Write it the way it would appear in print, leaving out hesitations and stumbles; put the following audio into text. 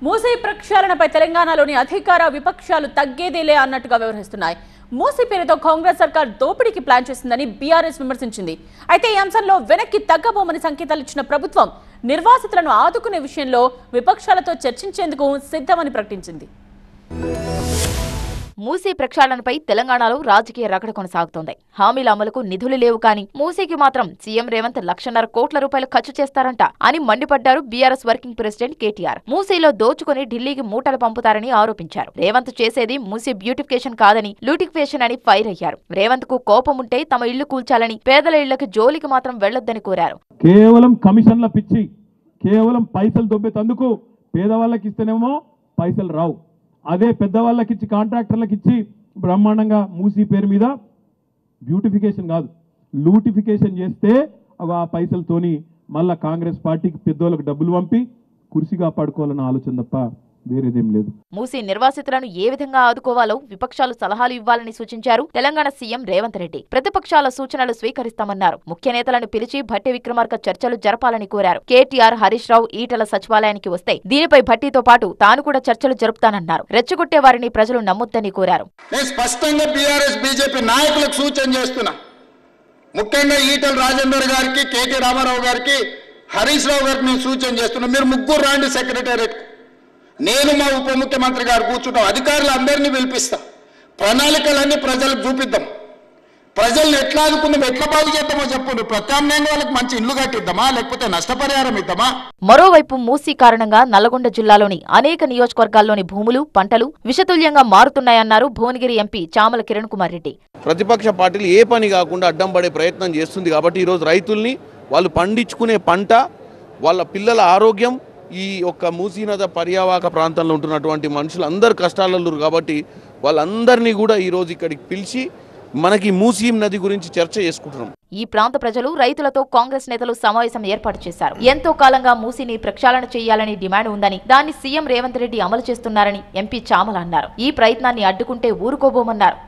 మూసీ ప్రక్షాళనపై తెలంగాణలోని అధికార విపక్షాలు తగ్గేదేలే అన్నట్టుగా వ్యవహరిస్తున్నాయి. మూసీ పేరుతో కాంగ్రెస్ సర్కార్ దోపిడీకి ప్లాన్ చేసిందని బీఆర్ఎస్ విమర్శించింది. అయితే ఈ అంశంలో వెనక్కి తగ్గబోమని సంకేతాలు ఇచ్చిన ప్రభుత్వం నిర్వాసితులను ఆదుకునే విషయంలో విపక్షాలతో చర్చించేందుకు సిద్ధమని ప్రకటించింది. మూసీ ప్రక్షాళనపై తెలంగాణలో రాజకీయ రగడ కొనసాగుతోంది. హామీల అమలుకు నిధులు లేవు కానీ మూసీకి మాత్రం సీఎం రేవంత్ 1,50,000 కోట్ల రూపాయలు ఖర్చు చేస్తారంట అని మండిపడ్డారు బీఆర్ఎస్ వర్కింగ్ ప్రెసిడెంట్ కేటీఆర్. మూసీలో దోచుకుని ఢిల్లీకి మూటలు పంపుతారని ఆరోపించారు. రేవంత్ చేసేది మూసీ బ్యూటిఫికేషన్ కాదని లూటిఫికేషన్ అని ఫైర్ అయ్యారు. రేవంత్ కు కోపం ఉంటే తమ ఇళ్లు కూల్చాలని, పేదల ఇళ్లకు జోలికి మాత్రం వెళ్లొద్దని కోరారు. కేవలం కమిషన్ల పిచ్చి, కేవలం పైసలు దొబ్బేతందుకు పేదవాళ్ళకి ఇస్తేనేమో పైసలు రావు, అదే పెద్దవాళ్ళకి ఇచ్చి కాంట్రాక్టర్లకు ఇచ్చి బ్రహ్మాండంగా మూసీ పేరు మీద బ్యూటిఫికేషన్ కాదు లూటిఫికేషన్ చేస్తే ఆ పైసలతోని మళ్ళా కాంగ్రెస్ పార్టీకి పెద్దోళ్ళకి డబ్బులు పంపి కుర్చీ కాపాడుకోవాలన్న ఆలోచన తప్ప వేరేదేం లేదు. మూసీ నిర్వాసితులను ఏ విధంగా ఆదుకోవాలో విపక్షాలు సలహాలు ఇవ్వాలని సూచించారు తెలంగాణ సీఎం రేవంత్ రెడ్డి. ప్రతిపక్షాల సూచనలు స్వీకరిస్తామన్నారు. ముఖ్య నేతలను పిలిచి భట్టి విక్రమార్క చర్చలు జరపాలని కోరారు. కేటీఆర్, హరీష్ రావు, ఈటల సచివాలయానికి వస్తే దీనిపై భట్టితో పాటు తాను కూడా చర్చలు జరుపుతానన్నారు. రెచ్చగొట్టే వారిని ప్రజలు నమ్మొద్దని కోరారు. నేను స్పష్టంగా బీఆర్ఎస్ బీజేపీ నాయకులకు సూచన చేస్తున్నా. ముఖ్యంగా ఈటల రాజేందర్ గారికి, కేటీ రామారావు గారికి, హరీష్ రావు గారికి నేను సూచన చేస్తున్నా. మీరు ముగ్గురు రాండి సెక్రటేరియట్. నేను మా ఉప ముఖ్యమంత్రి గారు కూర్చుంటాం. అధికారులు అందరినీ పిలిపిస్తా. ప్రణాళికలన్నీ ప్రజలకు చూపిద్దాం. ప్రజల్ని ఎట్లా ఆదుకుందాం, ఎట్లా బాగు చేద్దామో చెప్పండి. ప్రత్యామ్నాయంగా వాళ్ళకి మంచి ఇల్లు కట్టిద్దామా, లేకపోతే నష్టపరిహారం ఇద్దామా? మరోవైపు మూసీ కారణంగా నల్లగొండ జిల్లాలోని అనేక నియోజకవర్గాల్లోని భూములు, పంటలు విషతుల్యంగా మారుతున్నాయన్నారు భువనగిరి ఎంపీ చామల కిరణ్ కుమార్ రెడ్డి. ప్రతిపక్ష పార్టీలు ఏ పని కాకుండా అడ్డం పడే ప్రయత్నం చేస్తుంది కాబట్టి ఈరోజు రైతుల్ని వాళ్ళు పండించుకునే పంట, వాళ్ళ పిల్లల ఆరోగ్యం, ఈ ఒక్క మూసీ నది పర్యావరణ ప్రాంతంలో ఉంటున్నటువంటి మనుషులు అందరు కష్టాలలో కాబట్టి వాళ్ళందరినీ కూడా ఈరోజు ఇక్కడికి పిలిచి మనకి మూసీ నది గురించి చర్చ చేసుకుంటున్నాం. ఈ ప్రాంత ప్రజలు, రైతులతో కాంగ్రెస్ నేతలు సమావేశం ఏర్పాటు చేశారు. ఎంతో కాలంగా మూసీని ప్రక్షాళన చేయాలని డిమాండ్ ఉందని, దాన్ని సీఎం రేవంత్ రెడ్డి అమలు చేస్తున్నారని ఎంపీ చామల అన్నారు. ఈ ప్రయత్నాన్ని అడ్డుకుంటే ఊరుకోబోమన్నారు.